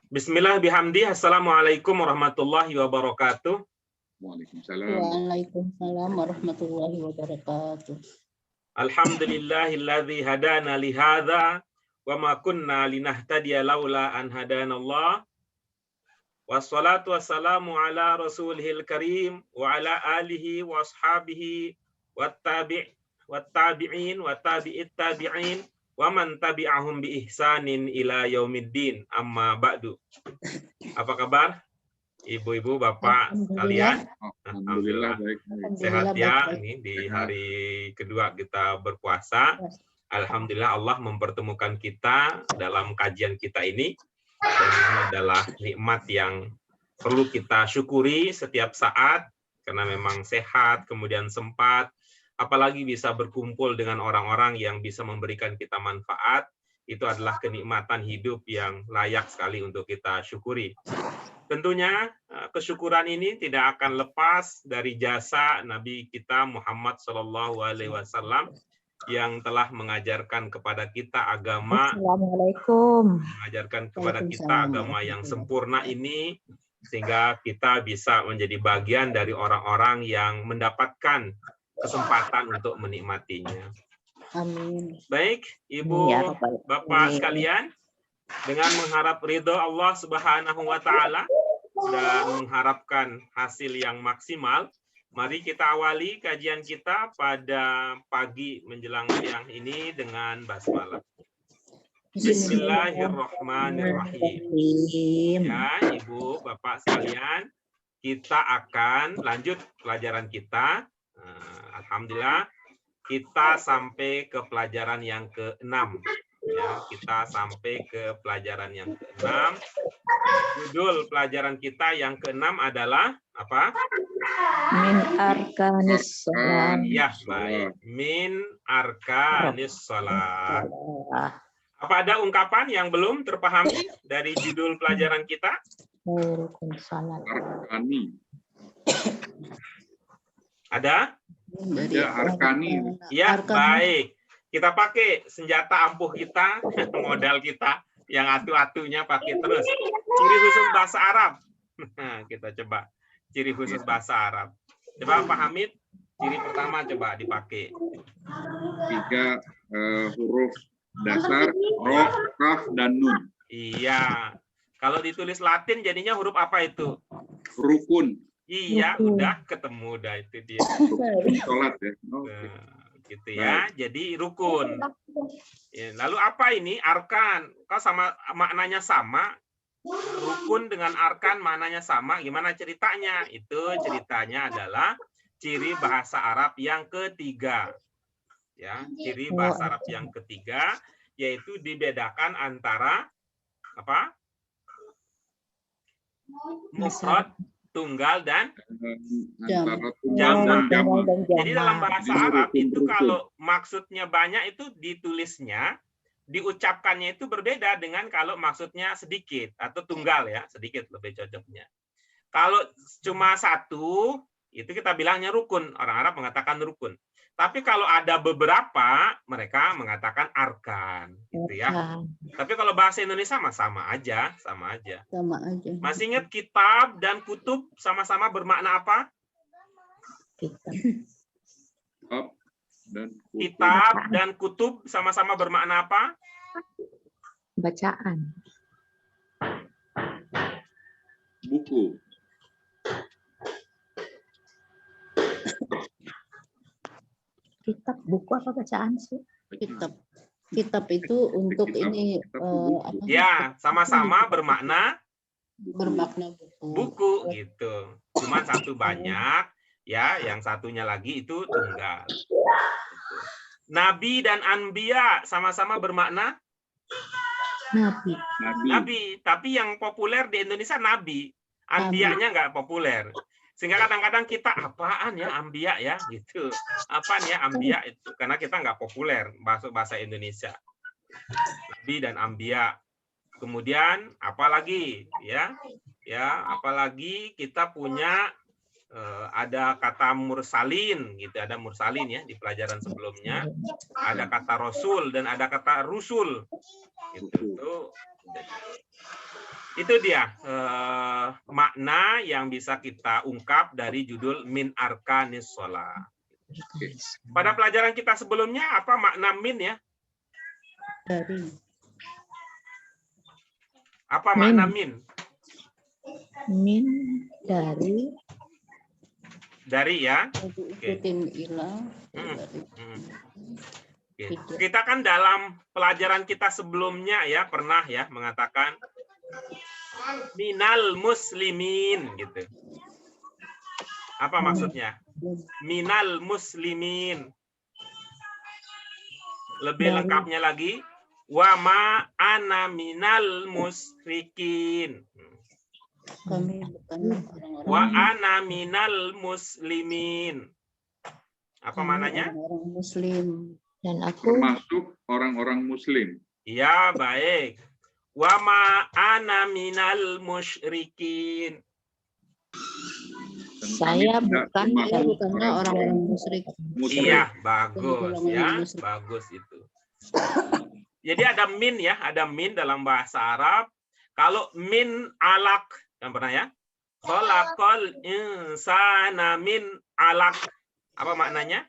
Bismillah bihamdi. Assalamualaikum warahmatullahi wabarakatuh. Waalaikumsalam. Waalaikumsalam warahmatullahi wabarakatuh. Alhamdulillahilladzi hadana li hadza wa ma kunna linahtadiya laula an hadanallah. Wassalatu wassalamu ala rasulihil karim wa ala alihi wa ashabihi wattabi'in wa tabi'it tabi'in wa man tabi'ahum bi ihsanin ila yaumiddin, amma ba'du. Apa kabar ibu-ibu, bapak sekalian? Alhamdulillah baik. Sehat ya. Ini di hari kedua kita berpuasa. Alhamdulillah Allah mempertemukan kita dalam kajian kita ini. Dan ini adalah nikmat yang perlu kita syukuri setiap saat, karena memang sehat, kemudian sempat, apalagi bisa berkumpul dengan orang-orang yang bisa memberikan kita manfaat. Itu adalah kenikmatan hidup yang layak sekali untuk kita syukuri. Tentunya kesyukuran ini tidak akan lepas dari jasa Nabi kita Muhammad SAW yang telah mengajarkan kepada kita agama, Assalamualaikum. mengajarkan kepada kita agama yang sempurna ini, sehingga kita bisa menjadi bagian dari orang-orang yang mendapatkan kesempatan untuk menikmatinya. Amin. Baik, Ibu, Ya, Bapak sekalian, dengan mengharap ridho Allah Subhanahu wa Ta'ala dan mengharapkan hasil yang maksimal, mari kita awali kajian kita pada pagi menjelang siang ini dengan basmalah. Bismillahirrahmanirrahim. Ya, Ibu, Bapak sekalian, kita akan lanjut pelajaran kita. Alhamdulillah, kita sampai ke pelajaran yang ke-6. Ya, kita sampai ke pelajaran yang ke-6. Judul pelajaran kita yang ke-6 adalah apa? Min arkanis shalah. Ya, baik. Min arkanis shalah. Apa ada ungkapan yang belum terpahami dari judul pelajaran kita? Rukun salat. Arkani. Ada? Ada arkani. Ya, baik. Kita pakai senjata ampuh kita, modal kita, yang atu-atunya pakai terus. Ciri khusus bahasa Arab. Kita coba. Ciri khusus bahasa Arab. Coba Pak Hamid, ciri pertama coba dipakai. 3 huruf dasar, ro, kaf, dan nun. Iya. Kalau ditulis Latin jadinya huruf apa itu? Rukun. Iya, udah ketemu dah itu dia. Sholat ya. Gitu ya. Jadi rukun. Ya, lalu apa ini? Arkan. Kalau sama maknanya sama, rukun dengan arkan maknanya sama. Gimana ceritanya? Itu ceritanya adalah ciri bahasa Arab yang ketiga. Ya, ciri bahasa Arab yang ketiga yaitu dibedakan antara apa? Mufrad, tunggal, dan jamak. Jadi dalam bahasa Arab itu kalau maksudnya banyak itu ditulisnya, diucapkannya itu berbeda dengan kalau maksudnya sedikit atau tunggal ya, sedikit lebih cocoknya. Kalau cuma satu, itu kita bilangnya rukun. Orang Arab mengatakan rukun. Tapi kalau ada beberapa, mereka mengatakan arkan, gitu ya. Tapi kalau bahasa Indonesia sama aja, sama aja. Sama aja. Masih ingat kitab dan kutub sama-sama bermakna apa? Kitab dan kutub sama-sama bermakna apa? Bacaan. Buku. Kitab, buku apa bacaan sih? Kitab. Kitab itu untuk ini apa? Ya, sama-sama bermakna buku. Buku gitu. Cuma satu banyak, ya, yang satunya lagi itu tunggal. Nabi dan anbiya sama-sama bermakna Nabi. Tapi yang populer di Indonesia Nabi. Anbiyanya nggak populer. Sehingga kadang-kadang kita apaan ya ambiya ya gitu. Apaan ya ambiya itu karena kita nggak populer bahasa Indonesia. Nabi dan ambiya. Kemudian apalagi ya? Ya, apalagi kita punya ada kata mursalin gitu, ada mursalin ya di pelajaran sebelumnya. Ada kata rasul dan ada kata rusul. Gitu. Itu dia makna yang bisa kita ungkap dari judul Min Arkanis Shalah. Pada pelajaran kita sebelumnya apa makna min ya? Dari. Apa makna min? Min dari. Dari ya. Ikutin ilah. Kita kan dalam pelajaran kita sebelumnya ya pernah ya mengatakan minal muslimin gitu. Apa maksudnya? Minal muslimin. Lebih lengkapnya lagi, wa ma ana minal musyrikin. Kami bukan orang-orang. Wa ana minal muslimin. Apa maknanya? Orang Muslim. Dan aku termasuk orang-orang Muslim. Iya, baik. Wa ma ana minal musyrikin. Saya bukanlah orang-orang musyrik. Iya, bagus ya, bagus itu. Jadi ada min ya, ada min dalam bahasa Arab. Kalau min alaq, yang pernah ya? Khalaqal insana min alaq. Apa maknanya?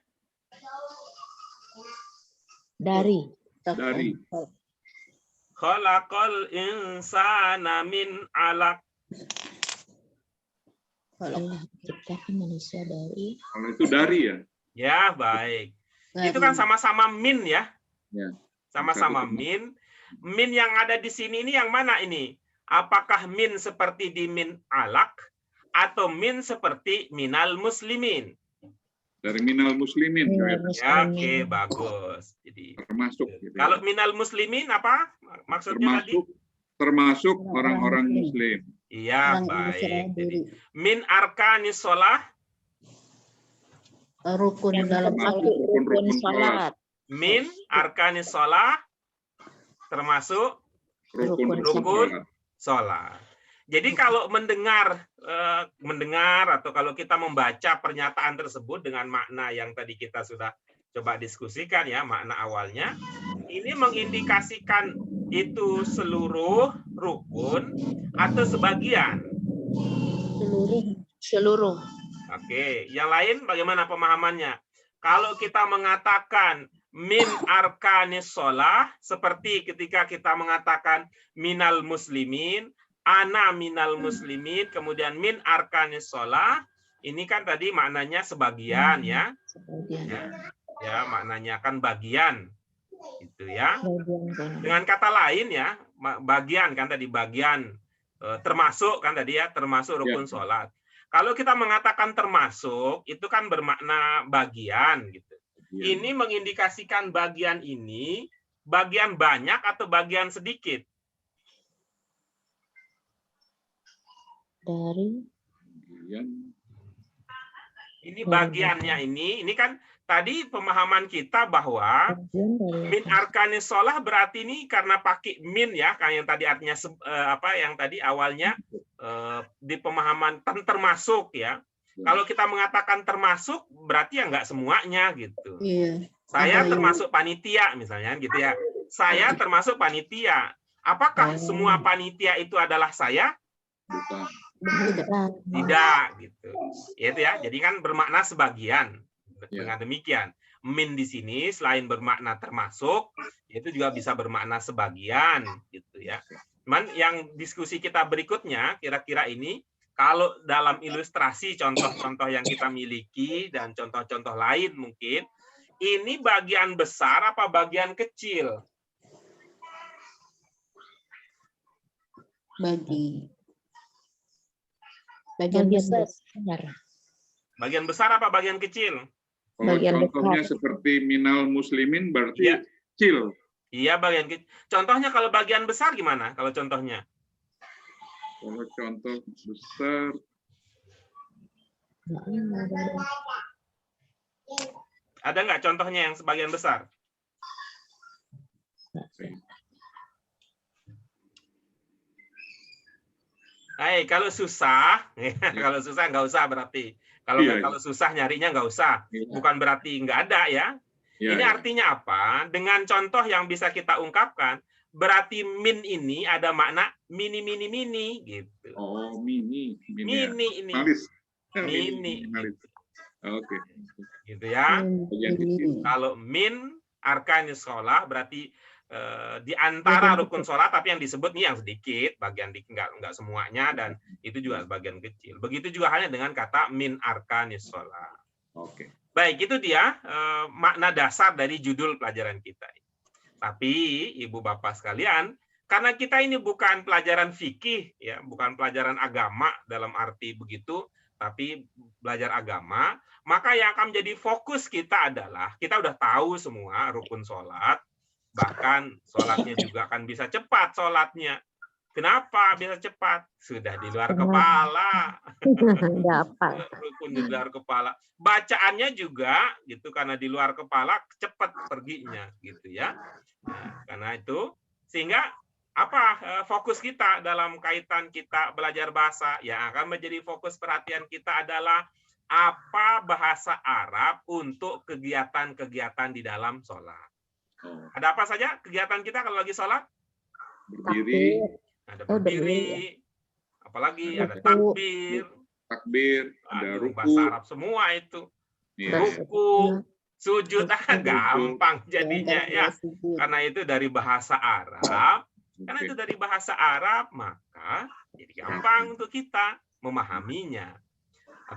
Dari. Khalaqal insana min alaq. Kalau ciptakan manusia dari. Kalau itu dari ya? Ya, baik. Itu kan sama-sama min ya? Ya. Sama-sama min. Min yang ada di sini ini yang mana ini? Apakah min seperti di min alaq atau min seperti minal muslimin? Dari minal muslimin. Ya, oke, bagus. Jadi termasuk. Gitu. Kalau minal muslimin apa maksudnya tadi? Termasuk orang-orang Muslim. Iya, baik. Jadi, min arkanis shalah. Rukun dalam rukun salat. Min arkanis shalah termasuk rukun shalah. Jadi kalau mendengar atau kalau kita membaca pernyataan tersebut dengan makna yang tadi kita sudah coba diskusikan ya, makna awalnya, ini mengindikasikan itu seluruh rukun atau sebagian? Seluruh. Oke, yang lain bagaimana pemahamannya? Kalau kita mengatakan min arkanis shalah, seperti ketika kita mengatakan minal muslimin, ana minal muslimin, kemudian min arkanis shalah, ini kan tadi maknanya sebagian ya. Ya, maknanya kan bagian. Itu ya. Dengan kata lain ya, bagian kan tadi bagian termasuk kan tadi ya, termasuk rukun sholat. Kalau kita mengatakan termasuk itu kan bermakna bagian gitu. Ini mengindikasikan bagian ini bagian banyak atau bagian sedikit? Dari ini bagiannya ini kan tadi pemahaman kita bahwa min arkanis shalah berarti ini karena pakai min ya, kayak yang tadi artinya yang tadi awalnya di pemahaman termasuk ya. Kalau kita mengatakan termasuk berarti ya nggak semuanya gitu. Iya. Saya termasuk panitia misalnya gitu ya. Saya termasuk panitia. Apakah semua panitia itu adalah saya? Tidak gitu. Itu ya. Jadi kan bermakna sebagian. Dengan demikian, min di sini selain bermakna termasuk, itu juga bisa bermakna sebagian, gitu ya. Cuman yang diskusi kita berikutnya, kira-kira ini, kalau dalam ilustrasi contoh-contoh yang kita miliki dan contoh-contoh lain mungkin, ini bagian besar apa bagian kecil? Bagian besar. Bagian besar apa bagian kecil? Kalau contohnya seperti minal muslimin berarti kecil. Iya, bagian kecil. Contohnya kalau bagian besar gimana? Kalau contohnya? Kalau contoh besar. Ada nggak contohnya yang sebagian besar? Hai, kalau susah, kalau susah nggak usah berarti. Kalau susah nyarinya nggak usah, bukan berarti nggak ada ya. Ini artinya apa? Dengan contoh yang bisa kita ungkapkan, berarti min ini ada makna mini gitu. Oh, mini ya. Mini ini. Minimalis. Mini. Minimalis. Oke. Gitu ya. Bagian kecil. Kalau min arkanis sholat berarti di antara rukun sholat, tapi yang disebut nih yang sedikit, bagian enggak semuanya, dan itu juga bagian kecil. Begitu juga halnya dengan kata min arkanis sholat. Oke. Baik, itu dia makna dasar dari judul pelajaran kita. Tapi ibu bapak sekalian, karena kita ini bukan pelajaran fikih, ya, bukan pelajaran agama dalam arti begitu, tapi belajar agama, maka yang akan menjadi fokus kita adalah kita udah tahu semua rukun sholat, bahkan sholatnya juga akan bisa cepat sholatnya. Kenapa bisa cepat? Sudah di luar kepala. Rukun di luar kepala. Bacaannya juga gitu, karena di luar kepala cepat perginya gitu ya. Nah, karena itu sehingga apa fokus kita dalam kaitan kita belajar bahasa, yang akan menjadi fokus perhatian kita adalah apa bahasa Arab untuk kegiatan-kegiatan di dalam sholat. Ada apa saja kegiatan kita kalau lagi sholat? Berdiri. Ada berdiri, apalagi ada takbir, ada ruku, bahasa Arab semua itu. Ruku, sujud, gampang jadinya ya. Karena itu dari bahasa Arab. Karena itu dari bahasa Arab, maka jadi gampang untuk kita memahaminya.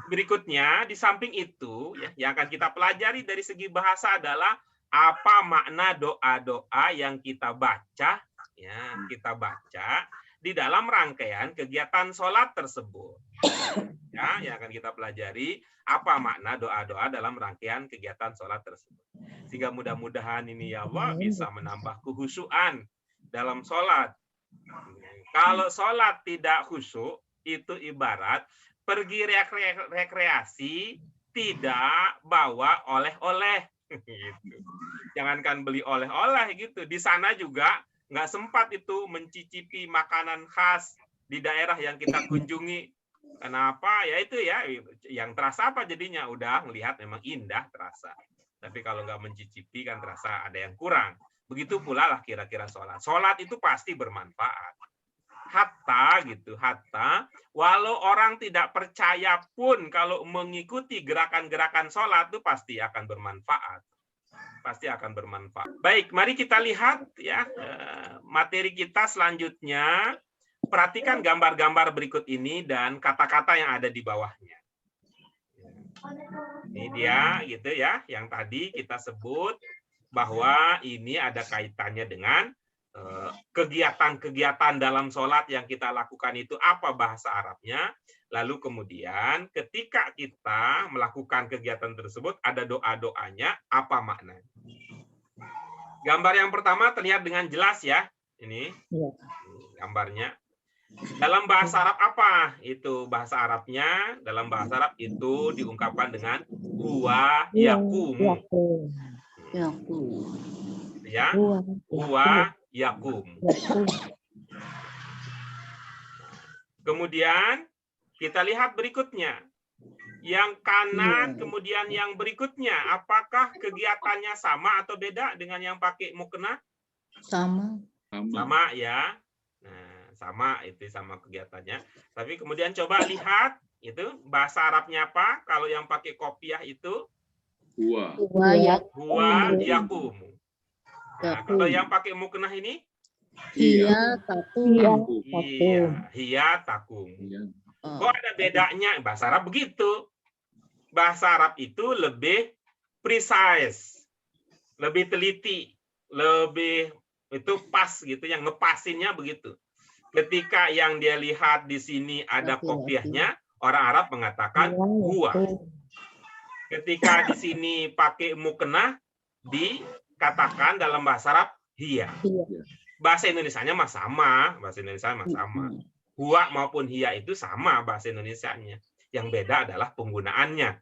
Berikutnya, di samping itu, ya, yang akan kita pelajari dari segi bahasa adalah apa makna doa-doa yang kita baca, ya, kita baca di dalam rangkaian kegiatan sholat tersebut. Ya, yang akan kita pelajari apa makna doa-doa dalam rangkaian kegiatan sholat tersebut. Sehingga mudah-mudahan ini ya Allah bisa menambah khusyuan dalam sholat. Kalau sholat tidak khusyuk, itu ibarat pergi rekreasi tidak bawa oleh-oleh. Gitu. Jangankan beli oleh-oleh gitu, di sana juga nggak sempat itu mencicipi makanan khas di daerah yang kita kunjungi. Kenapa? Ya itu ya, yang terasa apa jadinya? Udah melihat memang indah terasa. Tapi kalau nggak mencicipi kan terasa ada yang kurang. Begitu pula lah kira-kira sholat. Sholat itu pasti bermanfaat. Hatta walau orang tidak percaya pun kalau mengikuti gerakan-gerakan sholat itu pasti akan bermanfaat. Pasti akan bermanfaat. Baik, mari kita lihat ya materi kita selanjutnya. Perhatikan gambar-gambar berikut ini dan kata-kata yang ada di bawahnya. Ini dia gitu ya, yang tadi kita sebut bahwa ini ada kaitannya dengan kegiatan-kegiatan dalam sholat yang kita lakukan itu apa bahasa Arabnya. Lalu kemudian ketika kita melakukan kegiatan tersebut ada doa-doanya, apa maknanya. Gambar yang pertama terlihat dengan jelas ya. Ini gambarnya. Dalam bahasa Arab apa itu bahasa Arabnya? Dalam bahasa Arab itu diungkapkan dengan huwa yaqumu. Ya, huwa yakum. Kemudian kita lihat berikutnya. Yang kanan kemudian yang berikutnya. Apakah kegiatannya sama atau beda dengan yang pakai mukena? Sama. Sama ya. Nah, sama itu sama kegiatannya. Tapi kemudian coba lihat itu bahasa Arabnya apa? Kalau yang pakai kopiah itu Huwa yakum. Nah, kalau yang pakai muknah ini? Hiya takum. Kok ada bedanya? Bahasa Arab begitu. Bahasa Arab itu lebih precise, lebih teliti, lebih itu pas gitu, yang ngepasinnya begitu. Ketika yang dia lihat di sini ada kopiahnya, orang Arab mengatakan huwa. Ketika di sini pakai muknah, dikatakan dalam bahasa Arab hiya. Bahasa Indonesianya mah sama, Huwa maupun hiya itu sama bahasa Indonesianya. Yang beda adalah penggunaannya.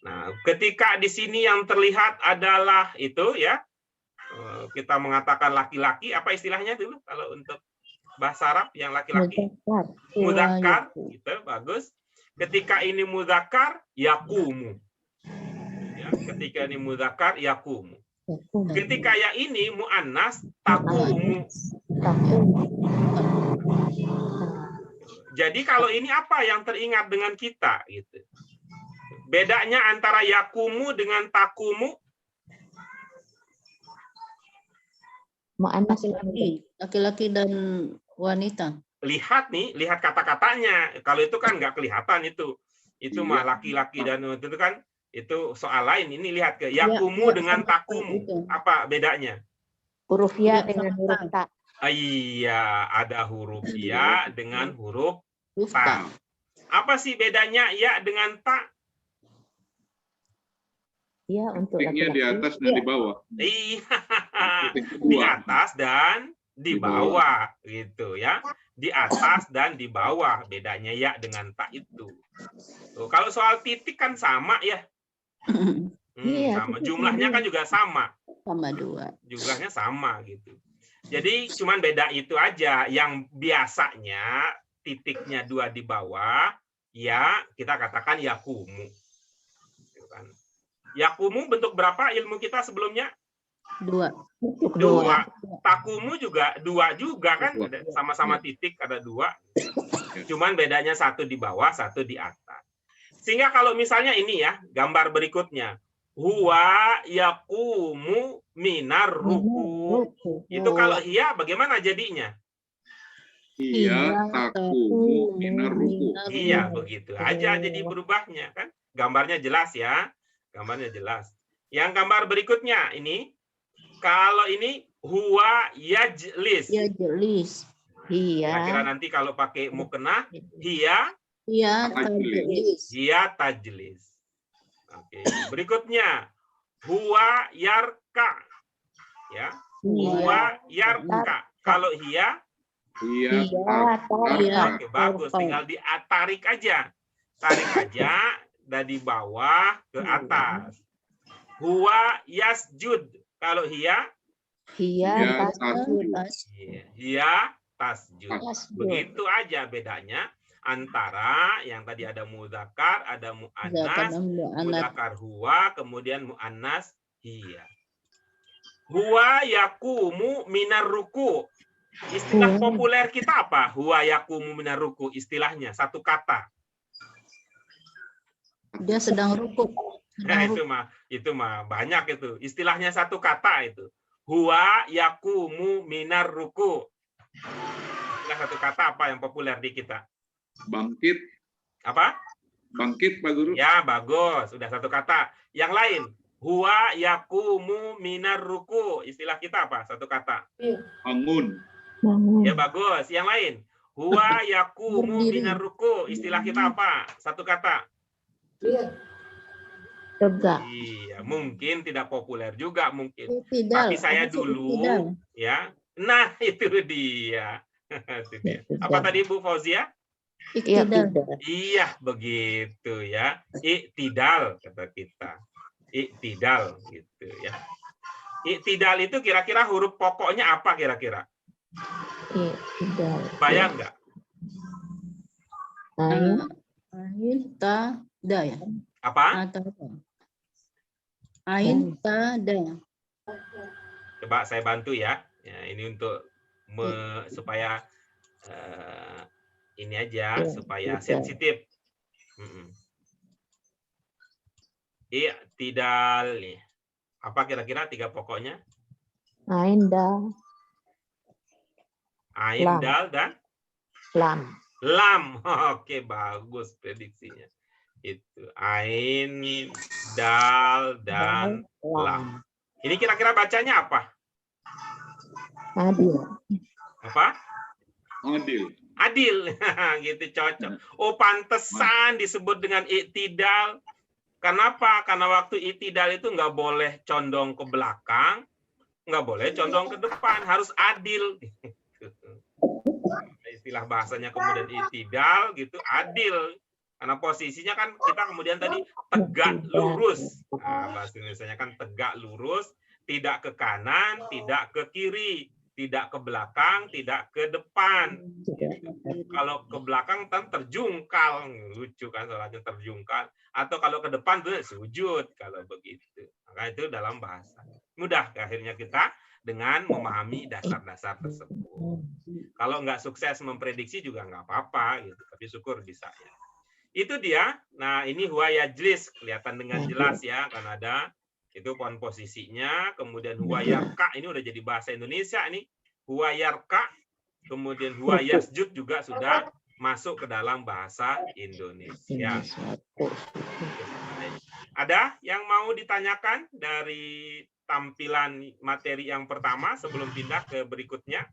Nah, ketika di sini yang terlihat adalah itu ya, kita mengatakan laki-laki, apa istilahnya dulu kalau untuk bahasa Arab yang laki-laki? Mudzakkar, gitu, bagus. Ketika ini mudzakkar, yaqumu. Ya, ketika ini mudzakkar, yaqumu. Ketika ya ini mu'annas takumu. Jadi kalau ini apa yang teringat dengan kita gitu. Bedanya antara yakumu dengan takumu. Mu'annas laki-laki dan wanita. Lihat nih, lihat kata-katanya. Kalau itu kan nggak kelihatan itu. Itu mah laki-laki dan itu kan itu soal lain. Ini lihat ke yakumu dengan takumu. Apa bedanya? Huruf ya dengan huruf ta. Iya, ada huruf ya dengan huruf ta. Apa sih bedanya ya dengan ta? Ya, untuk titiknya di atas dan di bawah. Iya, di atas dan di bawah gitu ya. Di atas dan di bawah, bedanya ya dengan ta itu. Tuh, kalau soal titik kan sama ya. Sama. Jumlahnya kan juga sama. Sama dua. Jumlahnya sama gitu. Jadi cuman beda itu aja. Yang biasanya titiknya 2 di bawah, ya kita katakan yakumu. Yakumu bentuk berapa ilmu kita sebelumnya? 2. 2. Takumu juga 2 juga kan, sama-sama titik ada 2. Cuman bedanya 1 di bawah, 1 di atas. Sehingga kalau misalnya ini ya, gambar berikutnya. Huwa yakumu minar ruku. Itu kalau hiya bagaimana jadinya? Hiya takumu minar ruku. Iya, begitu aja jadi berubahnya kan. Gambarnya jelas ya. Gambarnya jelas. Yang gambar berikutnya ini, kalau ini huwa yajlis. Yajlis. Iya. Kira-kira nanti kalau pakai mukena, hiya tajlis. Hiya tajlis. Oke. Berikutnya, huwa yarka. Ya. Huwa yarka. Kalau hiya Oke, bagus. Tinggal ditarik aja. Tarik aja dari bawah ke atas. Huwa yasjud. Kalau hiya tasjud. Begitu aja bedanya antara yang tadi ada muzakkar, ada muannas, muzakkar huwa, kemudian muannas hiya. Huwa yakumu minar ruku. Istilah populer kita apa? Huwa yakumu minar ruku. Istilahnya satu kata. Dia sedang ruku. Nah, itu mah banyak itu. Istilahnya satu kata itu. Huwa yakumu minar ruku. Istilah satu kata apa yang populer di kita? Bangkit. Apa? Bangkit, Pak Guru. Ya, bagus. Sudah satu kata. Yang lain, huwa yakumu minar ruku. Istilah kita apa? Satu kata. Bangun. Ya, bagus. Yang lain, huwa yakumu minar ruku. Istilah kita apa? Satu kata. Tegak. Iya, mungkin tidak populer juga mungkin. Iktidal. Tapi saya dulu ya. Nah, itu dia. Apa tadi Bu Fauzia? Iktidal. Iya, begitu ya. Iktidal kata kita. Iktidal gitu ya. Iktidal itu kira-kira huruf pokoknya apa kira-kira? Iktidal. Bayang nggak? Ain ta da ya. Apa? Ain ta da. Coba saya bantu ya. Ya, ini untuk supaya ini aja supaya sensitif. Iktidal nih. Apa kira-kira 3 pokoknya? Ain dal. Ain dal dan lam. Lam. Oke, bagus prediksinya. Itu ain, dal, dan lam. Ini kira-kira bacanya apa? Adil. Apa? Adil. Adil. Gitu cocok. Oh, pantesan disebut dengan iktidal. Kenapa? Karena waktu iktidal itu nggak boleh condong ke belakang, nggak boleh condong ke depan, harus adil. Istilah bahasanya kemudian iktidal gitu, adil. Karena posisinya kan kita kemudian tadi tegak lurus. Nah, bahasa Indonesianya kan tegak lurus, tidak ke kanan, tidak ke kiri. tidak ke belakang, tidak ke depan. Kalau ke belakang kan terjungkal, lucu kan sholatnya terjungkal. Atau kalau ke depan tuh sujud kalau begitu. Maka itu dalam bahasa. Mudah akhirnya kita dengan memahami dasar-dasar tersebut. Kalau nggak sukses memprediksi juga nggak apa-apa, gitu. Tapi syukur bisa ya. Itu dia. Nah ini huwa yajlis kelihatan dengan jelas ya, kan ada. Itu pohon posisinya, kemudian huwa yarka, ini udah jadi bahasa Indonesia nih. Huwa yarka, kemudian huwa yasjud juga sudah masuk ke dalam bahasa Indonesia. Ada yang mau ditanyakan dari tampilan materi yang pertama sebelum pindah ke berikutnya?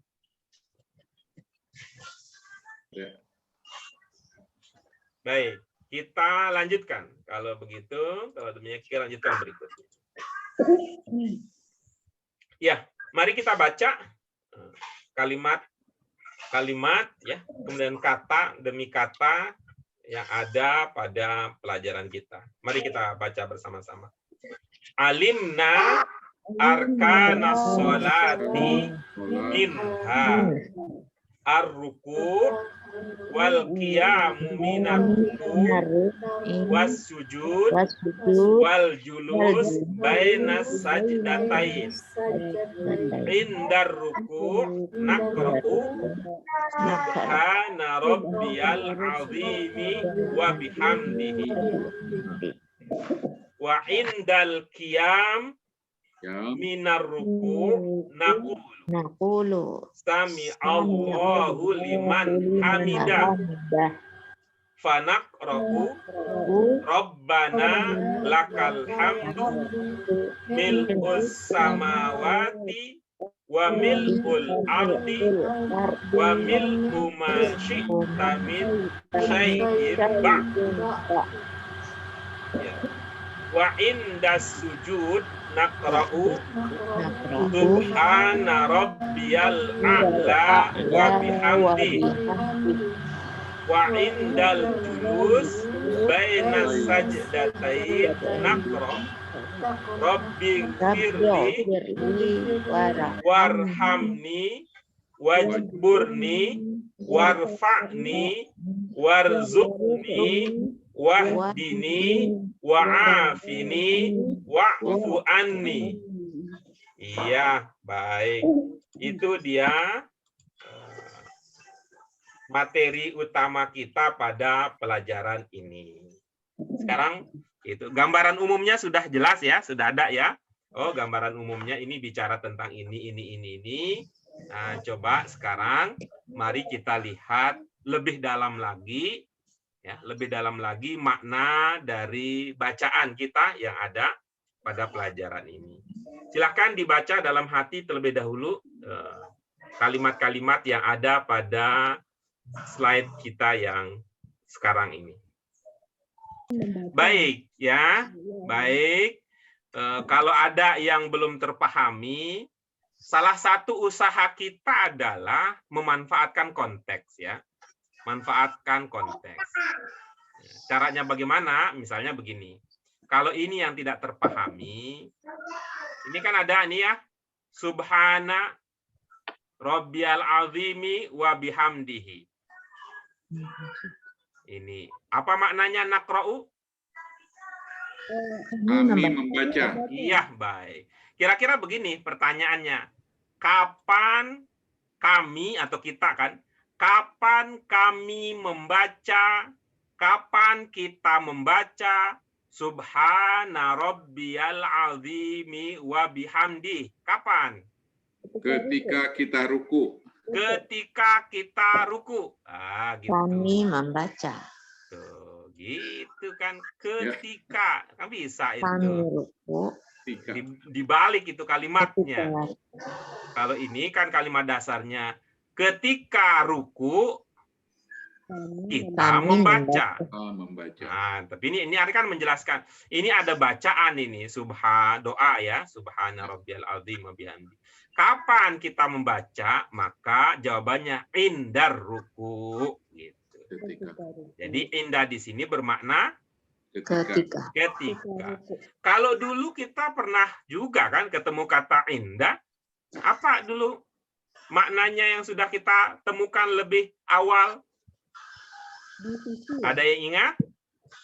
Baik, kita lanjutkan. Kalau begitu, kalau demikian kita lanjutkan berikutnya. Ya, mari kita baca kalimat ya, kemudian kata demi kata yang ada pada pelajaran kita. Mari kita baca bersama-sama. Alimna arkanas sholati minha ar-ruku' wal qiyamu minar ruku' was sujud wal julus bainas sajdatain indar ruku' naqra'u subhana rabbiyal azimi wa bihamdihi wa indal qiyam minar ruku' naqulu sami Allahu liman hamidah fanaqra'u rabbana lakal hamdu mil'us samawati wa mil'ul ardi wa mil'u ma syi'ta min syai'in ba'd. Wa indas sujud naqra'u subhana rabbiyal a'la wa bihamdi wa indal julus baina sajdatain naqra rabbi firli warhamni wajburni warfa'ni warzuqni wahdini wa'afini wa'fu anni. Iya, baik. Itu dia materi utama kita pada pelajaran ini. Sekarang itu gambaran umumnya sudah jelas ya, sudah ada ya. Oh, gambaran umumnya ini bicara tentang ini. Nah, coba sekarang mari kita lihat lebih dalam lagi. Ya, lebih dalam lagi makna dari bacaan kita yang ada pada pelajaran ini. Silakan dibaca dalam hati terlebih dahulu kalimat-kalimat yang ada pada slide kita yang sekarang ini. Baik, ya, baik. Kalau ada yang belum terpahami, salah satu usaha kita adalah memanfaatkan konteks, ya. Manfaatkan konteks. Caranya bagaimana? Misalnya begini. Kalau ini yang tidak terpahami, ini kan ada nih ya, subhana rabbiyal azimi wa bihamdihi. Ini apa maknanya naqra'u? Kami membaca. Iya, baik. Kira-kira begini pertanyaannya. Kapan kami atau kita kan? Kapan kami membaca, kapan kita membaca subhana rabbiyal azimi wa bihamdi? Kapan? Ketika kita ruku. Ketika kita ruku. Ah, gitu. Kami membaca. Tuh, gitu kan. Ketika. Kan bisa itu. Kami ruku. Dibalik itu kalimatnya. Kalau ini kan kalimat dasarnya. Ketika ruku kita membaca. Nah, tapi ini kan menjelaskan. Ini ada bacaan ini doa ya, subhana rabbiyal azim wa bihamdi. Kapan kita membaca? Maka jawabannya indar ruku gitu. Jadi indah di sini bermakna ketika. Kalau dulu kita pernah juga kan ketemu kata indah, apa dulu? maknanya yang sudah kita temukan lebih awal? Di sisi. Ada yang ingat?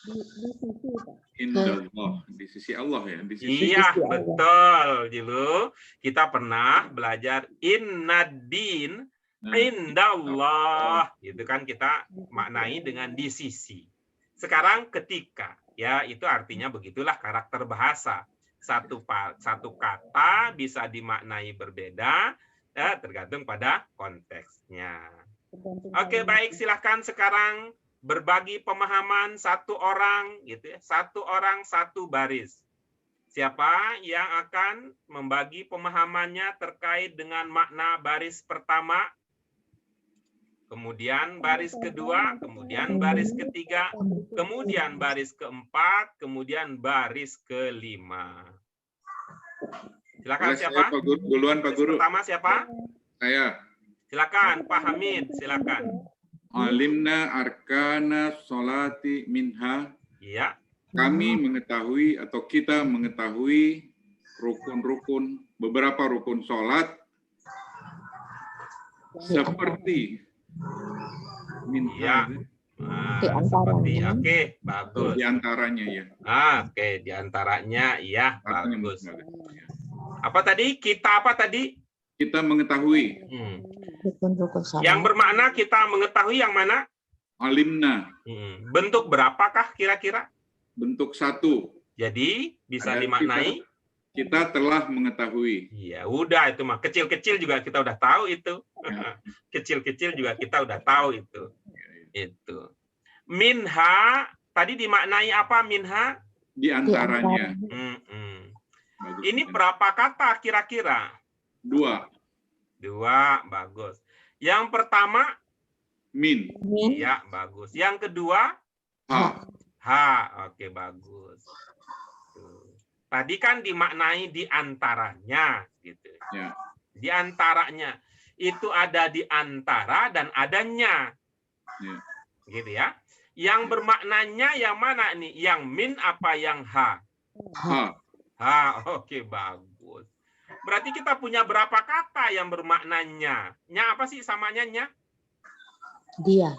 Di sisi, Pak. Indallah, di sisi Allah ya, di sisi Iya, betul, Jilu. Kita pernah belajar innad-din indallah, gitu kan, kita maknai dengan di sisi. Sekarang ketika, ya itu artinya begitulah karakter bahasa. Satu kata bisa dimaknai berbeda, ya, tergantung pada konteksnya. Oke, baik, silahkan sekarang berbagi pemahaman satu orang, gitu ya, satu orang satu baris. Siapa yang akan membagi pemahamannya terkait dengan makna baris pertama, kemudian baris kedua, kemudian baris ketiga, kemudian baris keempat, kemudian baris kelima. Silakan siapa? Pak Guru, duluan Pak Guru. Pertama siapa? Saya. Silakan Pak Hamid, silakan. Alimna arkana sholati minha. Iya. Kami mengetahui atau kita mengetahui rukun-rukun, beberapa rukun sholat seperti minha. Iya. Nah, seperti, oke, bagus. Di antaranya ya. Oke, di antaranya, iya, bagus. Apa tadi? Kita apa tadi? Kita mengetahui. Yang bermakna kita mengetahui yang mana? Alimna. Bentuk berapakah kira-kira? Bentuk satu. Jadi bisa dimaknai? Kita telah mengetahui. Iya, udah itu mah. Kecil-kecil juga kita udah tahu itu. Kecil-kecil juga kita udah tahu itu. Itu. Minha, tadi dimaknai apa minha? Di antaranya. Ini berapa kata kira-kira? 2. 2, bagus. Yang pertama? Min. Iya, bagus. Yang kedua? Ha. Ha, oke, bagus. Tadi kan dimaknai di antaranya, gitu. Ya. Di antaranya. Itu ada di antara dan adanya. Ya. Gitu ya. Yang bermaknanya yang mana nih? Yang min apa yang ha? Ha. Ha, oke, bagus. Berarti kita punya berapa kata yang bermaknanya? Nya apa sih samanya nya? Dia.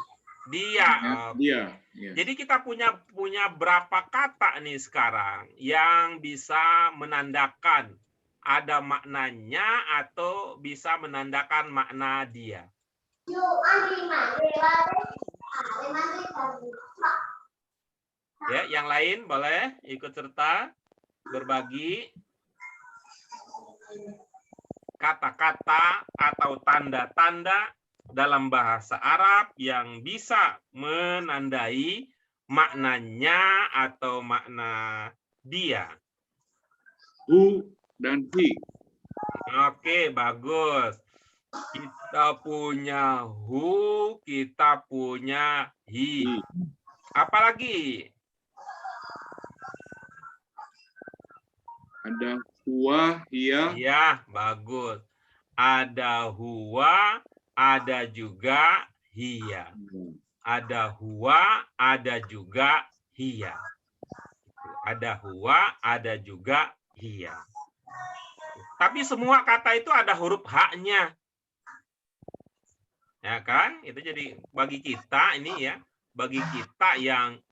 Dia. Dia. Ya. Jadi kita punya berapa kata nih sekarang yang bisa menandakan ada maknanya atau bisa menandakan makna dia? Ya, yang lain boleh ikut serta berbagi kata-kata atau tanda-tanda dalam bahasa Arab yang bisa menandai maknanya atau makna dia. Hu dan hi. Oke, bagus. Kita punya hu, kita punya hi. Apalagi? Ada huwa, hiya. Iya, bagus. Ada huwa, ada juga hiya. Ada huwa, ada juga hiya. Ada huwa, ada juga hiya. Tapi semua kata itu ada huruf h-nya. Ya kan? Itu jadi bagi kita ini ya, bagi kita yang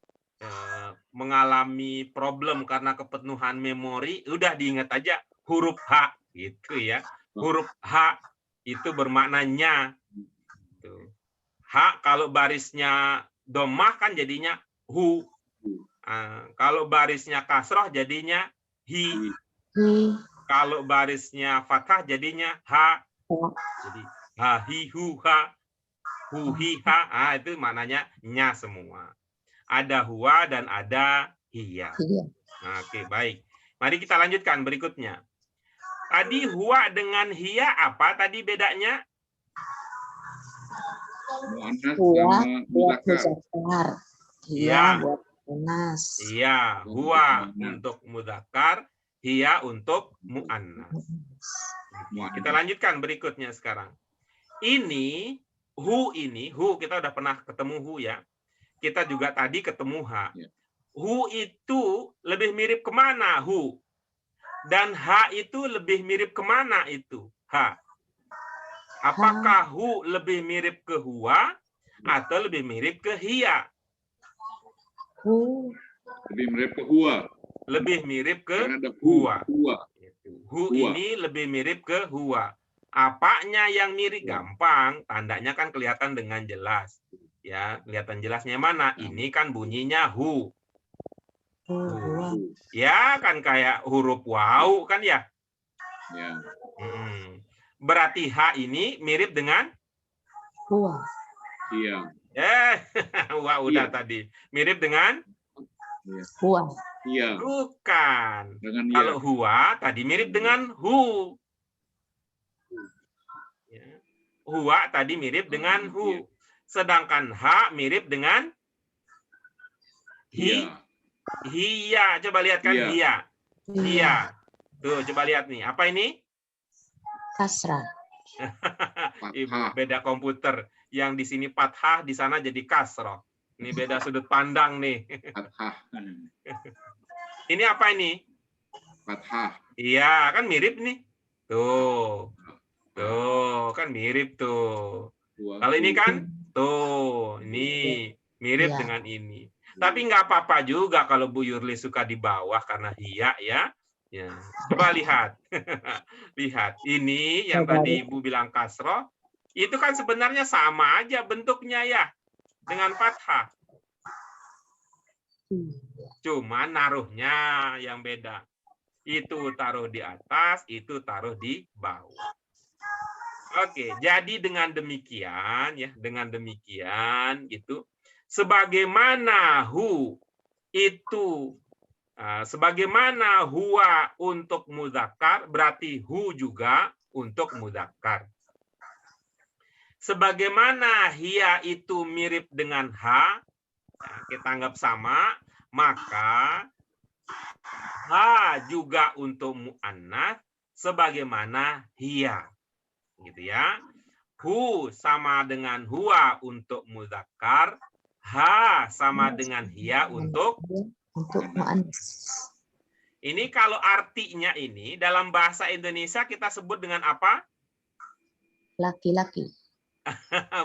mengalami problem karena kepenuhan memori, udah diingat aja huruf H gitu ya. Huruf H itu bermaknanya H kalau barisnya dhammah kan jadinya hu. Kalau barisnya kasroh jadinya hi. Kalau barisnya fathah jadinya ha. Jadi ha hi hu ha. Hu hi ha. Itu maknanya nya semua. Ada huwa dan ada hiya. Oke, baik. Mari kita lanjutkan berikutnya. Tadi huwa dengan hiya apa tadi bedanya? Huwa buat muzakkar. Hiya buat muannas. Iya, huwa untuk mudzakkar, hiya untuk muannas. Kita lanjutkan berikutnya sekarang. Ini hu kita udah pernah ketemu hu ya. Kita juga tadi ketemu H. Hu itu lebih mirip kemana hu? Dan H itu lebih mirip kemana itu? H. Apakah hu lebih mirip ke huwa atau lebih mirip ke hiya? Hu. Lebih mirip ke huwa. Lebih mirip ke Karena ada huwa. huwa. Hu ini lebih mirip ke huwa. Apanya yang mirip? Gampang, tandanya kan kelihatan dengan jelas. Ya, kelihatan jelasnya mana? Ini kan bunyinya hu. Ya, kan kayak huruf wau kan ya? Ya. Berarti H ini mirip dengan Huwa. Iya. wah udah tadi. Mirip dengan Huwa. Iya. Bukan. Dengan Kalau huwa tadi mirip dengan hu. Ya. Huwa tadi mirip dengan hu. Sedangkan H mirip dengan hi. Hiya. Coba lihat kan hiya. Hiya. Tuh, coba lihat nih. Apa ini? Kasrah. Ibu, beda komputer. Yang di sini fathah, di sana jadi kasroh. Ini beda sudut pandang nih. Fathah. Ini apa ini? Fathah. Iya, kan mirip nih. Tuh. Tuh, kan mirip tuh. Kalau ini kan, tuh, ini mirip dengan ini. Tapi nggak apa-apa juga kalau Bu Yurli suka di bawah karena hiya ya. Ya, coba lihat. Lihat, ini yang tadi Ibu bilang kasroh, itu kan sebenarnya sama aja bentuknya ya, dengan fathah. Cuma naruhnya yang beda. Itu taruh di atas, itu taruh di bawah. Oke, jadi dengan demikian ya, dengan demikian gitu. Sebagaimana hu itu sebagaimana huwa untuk muzakkar, berarti hu juga untuk muzakkar. Sebagaimana hiya itu mirip dengan ha, kita anggap sama, maka ha juga untuk muannas sebagaimana hiya. Gitu ya. Hu sama dengan huwa untuk muzakkar, ha sama dengan hiya untuk muannas. Ini kalau artinya ini dalam bahasa Indonesia kita sebut dengan apa? Laki-laki.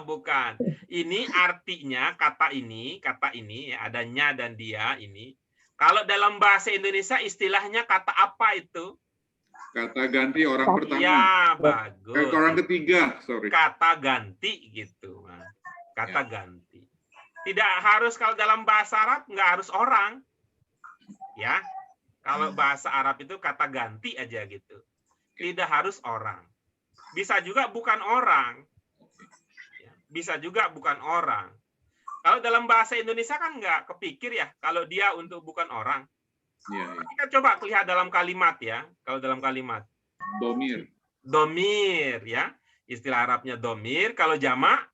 Bukan. Ini artinya kata ini ya, adanya dan dia ini. Kalau dalam bahasa Indonesia istilahnya kata apa itu? Kata ganti orang pertama. Ya, bagus. Orang ketiga, sorry. Kata ganti gitu. Kata ganti. Tidak harus kalau dalam bahasa Arab nggak harus orang. Ya. Kalau bahasa Arab itu kata ganti aja gitu. Tidak harus orang. Bisa juga bukan orang. Bisa juga bukan orang. Kalau dalam bahasa Indonesia kan nggak kepikir ya kalau dia untuk bukan orang. Kita coba lihat dalam kalimat ya. Kalau dalam kalimat. Domir. Domir ya. Istilah Arabnya domir. Kalau jamak?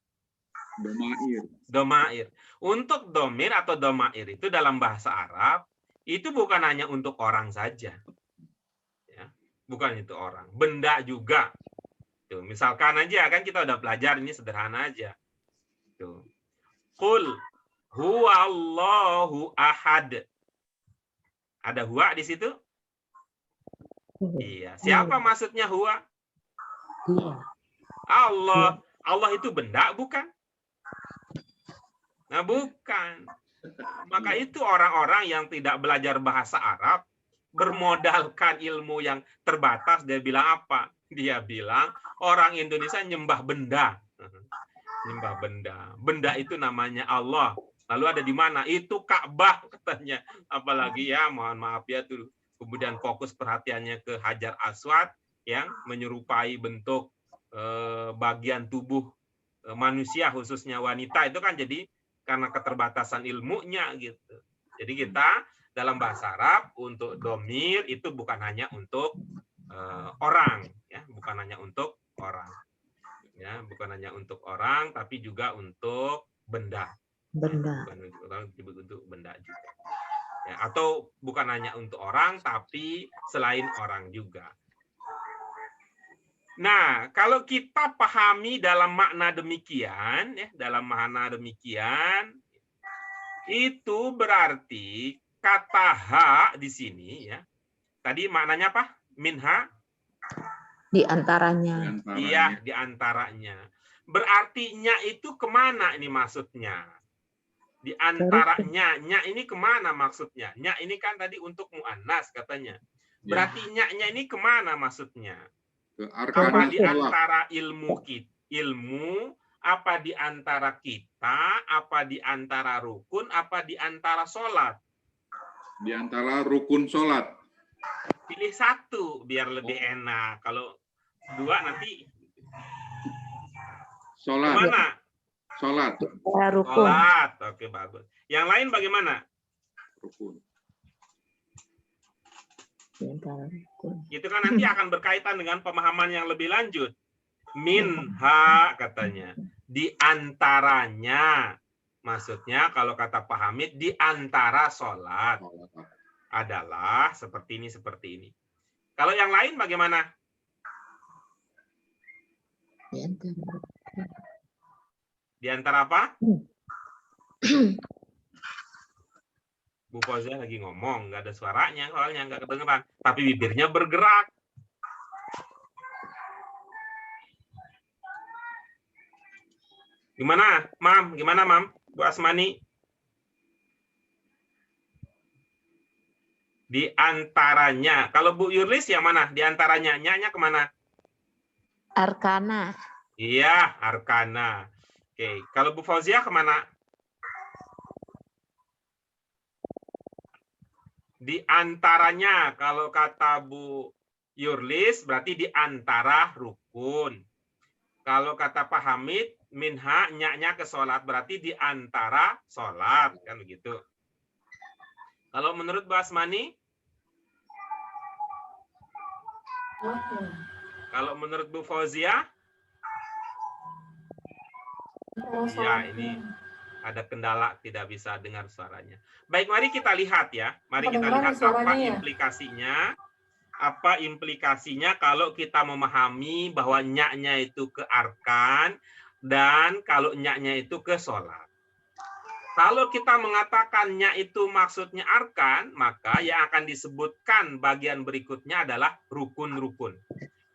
Domair. Domair. Untuk domir atau domair itu dalam bahasa Arab itu bukan hanya untuk orang saja. Ya, bukan itu orang. Benda juga. Tuh, misalkan aja kan kita udah belajar ini sederhana aja. Tuh. Qul huwallahu ahad. Ada huwa di situ? Iya. Siapa maksudnya huwa? Allah. Allah itu benda bukan? Nah, bukan. Maka itu orang-orang yang tidak belajar bahasa Arab bermodalkan ilmu yang terbatas. Dia bilang apa? Dia bilang orang Indonesia nyembah benda. Nyembah benda. Benda itu namanya Allah. Lalu ada di mana? Itu Ka'bah katanya. Apalagi ya, mohon maaf ya tuh. Kemudian fokus perhatiannya ke Hajar Aswad yang menyerupai bentuk bagian tubuh manusia khususnya wanita. Itu kan jadi karena keterbatasan ilmunya gitu. Jadi kita dalam bahasa Arab untuk domir itu bukan hanya untuk orang, ya, bukan hanya untuk orang, ya, bukan hanya untuk orang, tapi juga untuk benda. Benda. Bukan untuk benda juga. Ya, atau bukan hanya untuk orang, tapi selain orang juga. Nah, kalau kita pahami dalam makna demikian, ya, dalam makna demikian, itu berarti kata ha di sini, ya. Tadi maknanya apa? Minha? Di antaranya. Iya, di antaranya. Berarti nya itu kemana ini maksudnya? Di antaranya, nya ini kemana maksudnya? Nya ini kan tadi untuk mu'annas katanya. Berarti nya ini kemana maksudnya? Apa di antara ilmu, apa di antara kita, apa di antara rukun, apa di antara sholat? Di antara rukun sholat. Pilih satu biar lebih enak. Kalau dua nanti sholat. Kemana? Sholat. Sholat. Oke, bagus. Yang lain bagaimana? Rukun. Itu kan nanti akan berkaitan dengan pemahaman yang lebih lanjut. Minha katanya. Di antaranya. Maksudnya kalau kata Pak Hamid, di antara sholat adalah seperti ini, seperti ini. Kalau yang lain bagaimana? Di antara apa? Bu Fauzia lagi ngomong, nggak ada suaranya, soalnya nggak kedengeran. Tapi bibirnya bergerak. Gimana, Mam? Gimana, Mam? Bu Asmani? Di antaranya. Kalau Bu Yurlis yang mana? Di antaranya. Nya kemana? Arkana. Iya, arkana. Oke. Kalau Bu Fauzia kemana? Di antaranya. Kalau kata Bu Yurlis, berarti di antara rukun. Kalau kata Pak Hamid, minha, nya ke sholat, berarti di antara sholat. Kan begitu. Kalau menurut Bu Asmani? Kalau menurut Bu Fauzia? Ya, ini ada kendala, tidak bisa dengar suaranya. Baik, mari kita lihat ya. Mari kita lihat apa implikasinya. Apa implikasinya kalau kita memahami bahwa nya itu ke arkan dan kalau nya itu ke sholat. Kalau kita mengatakan nya itu maksudnya arkan, maka yang akan disebutkan bagian berikutnya adalah rukun-rukun.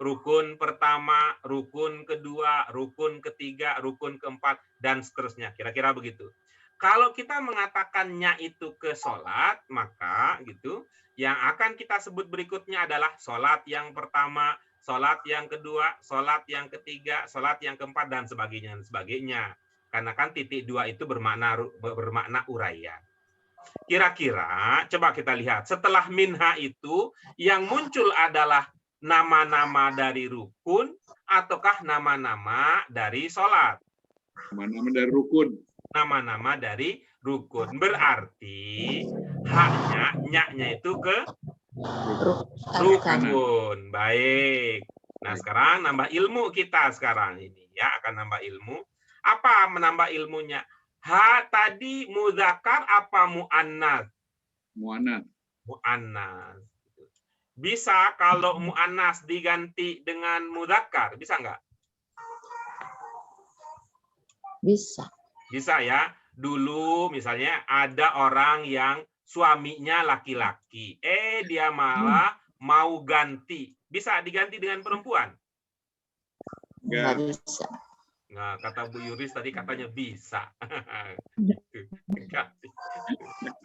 Rukun pertama, rukun kedua, rukun ketiga, rukun keempat, dan seterusnya. Kira-kira begitu. Kalau kita mengatakannya itu ke sholat, maka gitu, yang akan kita sebut berikutnya adalah sholat yang pertama, sholat yang kedua, sholat yang ketiga, sholat yang keempat, dan sebagainya. Dan sebagainya. Karena kan titik dua itu bermakna uraian. Kira-kira, coba kita lihat, setelah minha itu, yang muncul adalah nama-nama dari rukun, ataukah nama-nama dari sholat? Nama-nama dari rukun. Nama-nama dari rukun. Berarti haknya, nya itu ke rukun. Baik. Nah, sekarang nambah ilmu kita sekarang ini ya, akan nambah ilmu. Apa menambah ilmunya? Ha tadi muzakkar apa muannas? Muannas. Muannas. Bisa kalau muannas diganti dengan muzakkar, bisa nggak? Bisa. Bisa ya. Dulu misalnya ada orang yang suaminya laki-laki. Dia malah mau ganti. Bisa diganti dengan perempuan? Nggak bisa. Nah, kata Bu Yuris tadi katanya bisa.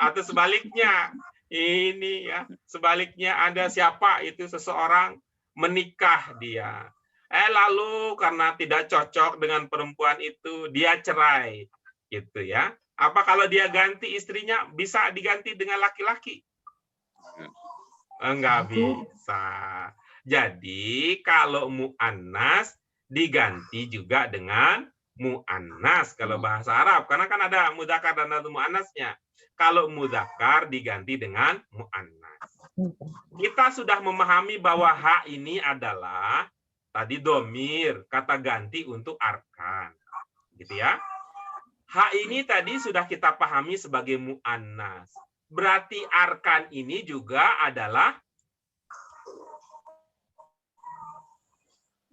Atau sebaliknya. Ini ya. Sebaliknya ada siapa itu seseorang menikah dia. Lalu karena tidak cocok dengan perempuan itu, dia cerai. Gitu ya. Apa kalau dia ganti istrinya bisa diganti dengan laki-laki? Enggak bisa. Jadi kalau muannas diganti juga dengan muannas kalau bahasa Arab, karena kan ada mudzakkar dan ada muannasnya. Kalau mudzakkar diganti dengan muannas. Kita sudah memahami bahwa ha ini adalah tadi domir, kata ganti untuk arkan. Gitu ya. Ha ini tadi sudah kita pahami sebagai muannas. Berarti arkan ini juga adalah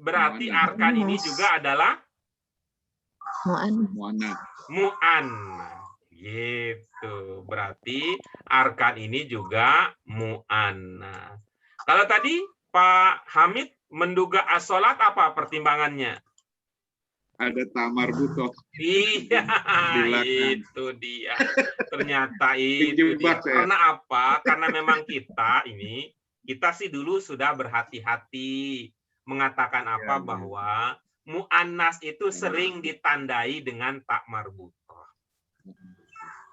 arkan ini juga adalah muannas. Muannas. Gitu. Berarti arkan ini juga muannas. Kalau tadi Pak Hamid menduga as-sholat apa pertimbangannya? Ada tamar butoh. Iya, itu dia. Ternyata itu dia. Karena apa? Karena memang kita sih dulu sudah berhati-hati mengatakan apa bahwa mu'annas itu sering ditandai dengan tak marbutoh.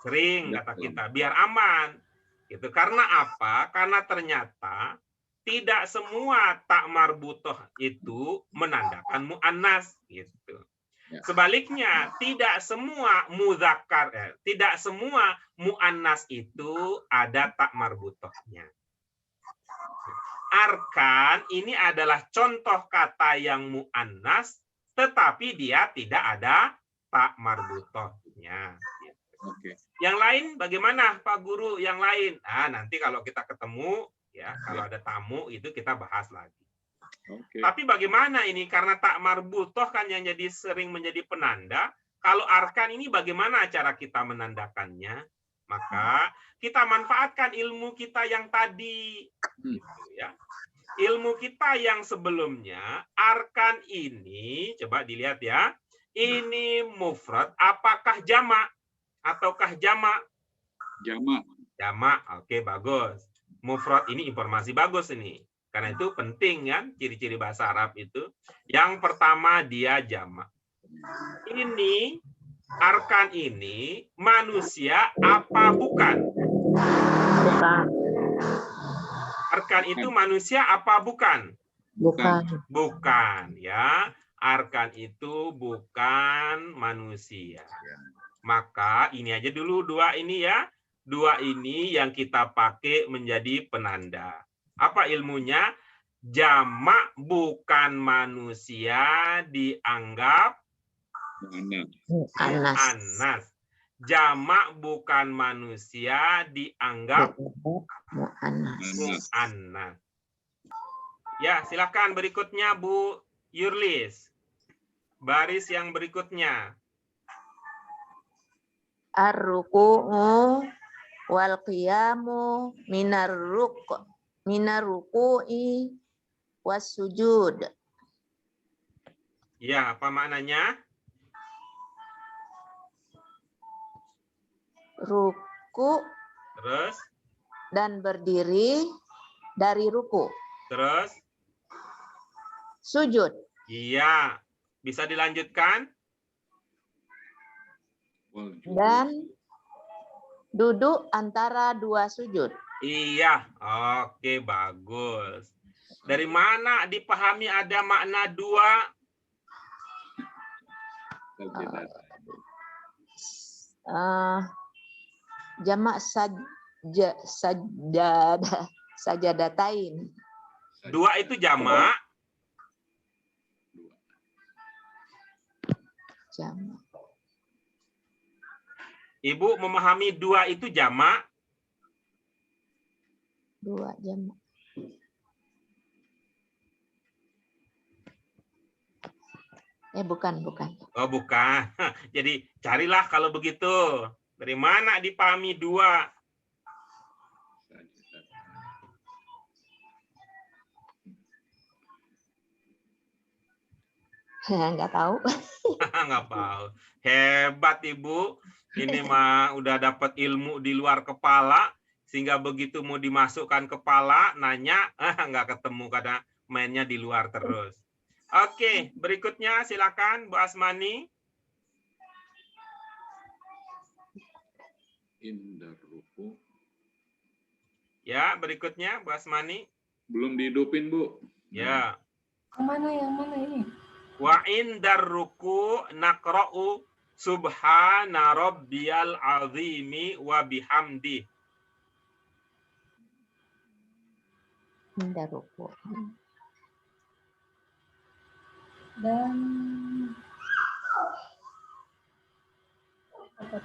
Sering kata kita, biar aman. Gitu. Karena apa? Karena ternyata tidak semua tak marbutoh itu menandakan mu'annas gitu. Sebaliknya, tidak semua muzakkar, tidak semua mu'annas itu ada tak marbutohnya. Arkan ini adalah contoh kata yang mu'annas, tetapi dia tidak ada tak marbutohnya. Yang lain bagaimana Pak Guru? Yang lain, nanti kalau kita ketemu, ya kalau ada tamu itu kita bahas lagi. Tapi bagaimana ini? Karena tak marbutoh kan yang jadi sering menjadi penanda. Kalau arkan ini bagaimana cara kita menandakannya? Maka kita manfaatkan ilmu kita yang tadi. Gitu, ya. Ilmu kita yang sebelumnya, arkan ini, coba dilihat ya. Ini mufrad, apakah jamak? Ataukah jamak? Jamak. Jamak, oke, bagus. Mufrad ini informasi bagus ini. Karena itu penting kan, ciri-ciri bahasa Arab itu. Yang pertama dia jamak. Ini, arkan ini, manusia apa bukan? Bukan. Arkan itu manusia apa bukan? Bukan. Bukan, ya. Arkan itu bukan manusia. Maka ini aja dulu dua ini ya. Dua ini yang kita pakai menjadi penanda. Apa ilmunya? Jamak bukan manusia dianggap mu'annas. Jamak bukan manusia dianggap mu'annas. Ya, silakan berikutnya Bu Yurlis. Baris yang berikutnya. Ar-ruku'u wal qiyamu minar ruku'i was sujud. Ya, apa maknanya? Ruku Terus? Dan berdiri dari ruku. Terus? Sujud. Iya. Bisa dilanjutkan? Dan duduk antara dua sujud. Iya, oke, bagus. Dari mana dipahami ada makna dua? Jamak sajadatain. Dua itu jamak. Jamak. Ibu memahami dua itu jamak? Dua jamak. Bukan. Oh, bukan. Jadi carilah kalau begitu. Dari mana dipahami dua? Nggak tahu. Nggak tahu. Hebat Ibu. Ini mah udah dapat ilmu di luar kepala. Sehingga begitu mau dimasukkan kepala, nanya, nggak ketemu karena mainnya di luar terus. Oke, berikutnya silakan Bu Asmani. Indar ruku. Ya, berikutnya Bu Asmani. Belum dihidupin, Bu. Ya. Yang mana ini? Wa indar ruku naqra'u subhana rabbiyal azimi wa bihamdi. Indar ruku. Dan ketika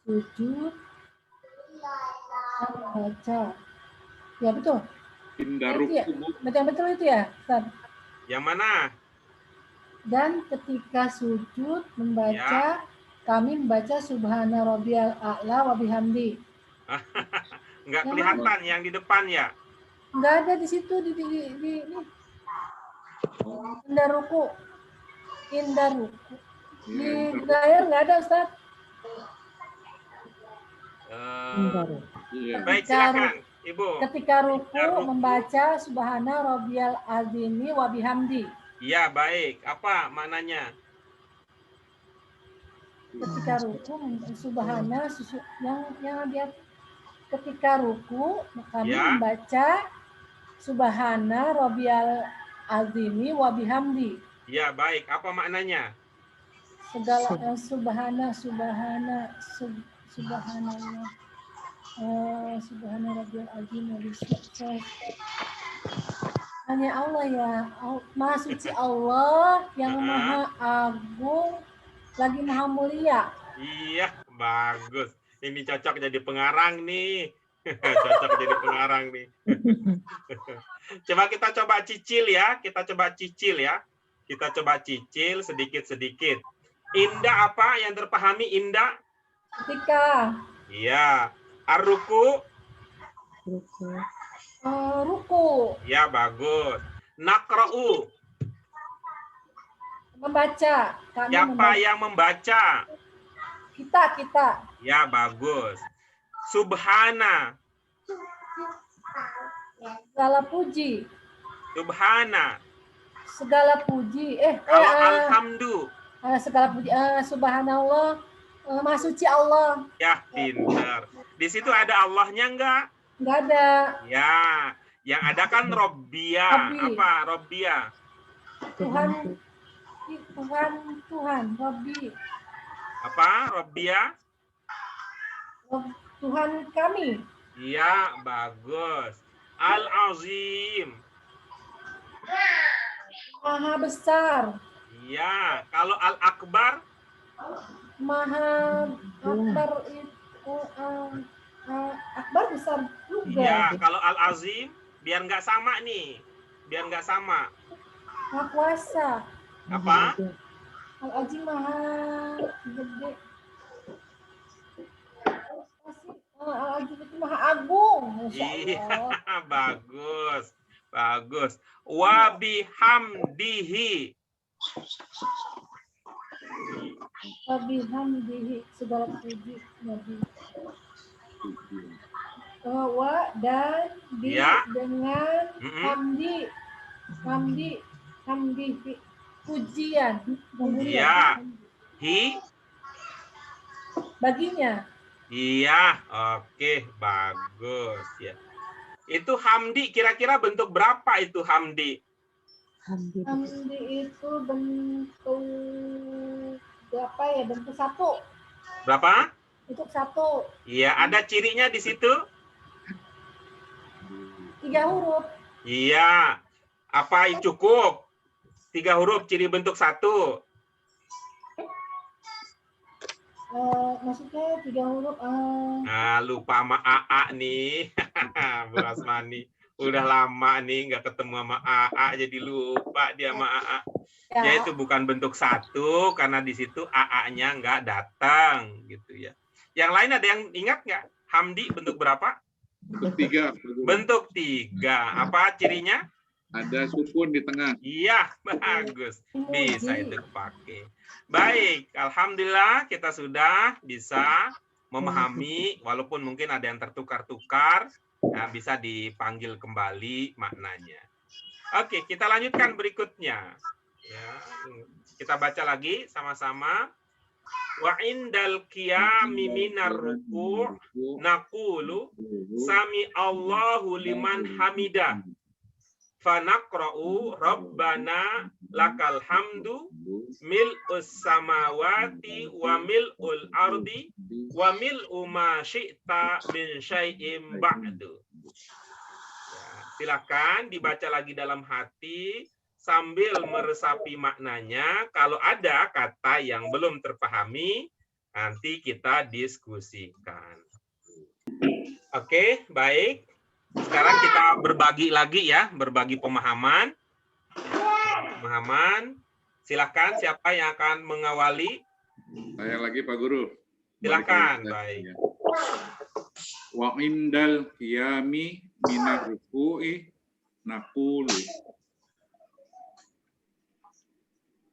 sujud dan baca. Ya betul. Betul itu ya, Ustaz. Yang mana? Dan ketika sujud membaca kami membaca Subhana Rabbiyal A'la wa bihamdi. Nggak kelihatan yang di depan ya? Nggak ada di situ di indah ruku. Indah ruku. Di layar nggak ada, Ustaz. Baik, silakan, Ibu. Ketika ruku membaca Subhana Rabbiyal Azimi wa bihamdi. Iya, baik. Apa maknanya? Ketika ruku Subhana yang dia ketika ruku kami membaca Subhana Rabbiyal Azimi wa bihamdi. Iya, baik. Apa maknanya? Segala subhanallah Subhana Rabbiyal Azim wa bihamdi. Hanya Allah ya, Maha Suci Allah yang Maha Agung lagi Maha Mulia. Iya, bagus. Ini cocok jadi pengarang nih. Cocok jadi pengarang nih. Kita coba cicil ya. Kita coba cicil sedikit-sedikit. Indah apa yang terpahami indah? Ketika. Iya. Ar-ruku? Ruku. Ya, bagus. Naqra'u? Membaca. Siapa yang membaca? Kita. Ya, bagus. Subhana. Segala puji. Subhana. Segala puji. Kalau alhamdu. Segala puji. Subhanallah. Maha Suci Allah. Ya, pintar. Di situ ada Allahnya enggak? Enggak ada. Ya, yang ada kan Robbia. Apa Robbia? Tuhan, Robbi. Apa Robbia? Tuhan kami. Iya, bagus. Al-Azim. Maha besar. Iya, kalau Al-Akbar? Maha Akbar itu Akbar besar juga. Iya, kalau Al-Azim biar nggak sama nih. Biar nggak sama. Maha kuasa. Apa? Al-Azim Maha gede. Al-Azim itu Maha Agung. Iya, bagus. Wa bihamdihi. Wa bihamdihi, segala puji Nabi. Wa dan di dengan hamdi pujian. Iya. Hi baginya. Iya, oke, bagus ya. Itu hamdi kira-kira bentuk berapa itu hamdi? Hamdi itu bentuk berapa ya? Bentuk satu. Berapa? Bentuk satu. Iya, ada cirinya di situ? 3 huruf. Iya. Apa cukup? 3 huruf ciri bentuk satu. Maksudnya 3 huruf. Lupa sama AA nih. Bu Rasmani. Udah lama nih nggak ketemu sama AA, jadi lupa dia sama AA. Ya itu bukan bentuk satu, karena di situ AA-nya nggak datang. Gitu ya. Yang lain ada yang ingat nggak? Hamdi bentuk berapa? Bentuk 3. Bentuk 3. Apa cirinya? Ada sukun di tengah. Iya, bagus. Bisa itu pakai. Baik, alhamdulillah kita sudah bisa memahami, walaupun mungkin ada yang tertukar-tukar, ya, bisa dipanggil kembali maknanya. Oke, kita lanjutkan berikutnya. Ya, kita baca lagi sama-sama. Wa indal qiyami minar ruku' naqulu sami Allahu liman hamidah. Fanaqra'u Rabbana lakal hamdu mil'us samawati wa mil'ul ardi wa mil'u ma syi'ta min syai'im ba'du. Ya, silakan dibaca lagi dalam hati sambil meresapi maknanya. Kalau ada kata yang belum terpahami, nanti kita diskusikan. Oke, baik. Sekarang kita berbagi lagi ya, berbagi pemahaman. Silakan siapa yang akan mengawali? Saya lagi Pak Guru. Silakan. Baik. Wa indal qiyami minar ruku'i naqulu.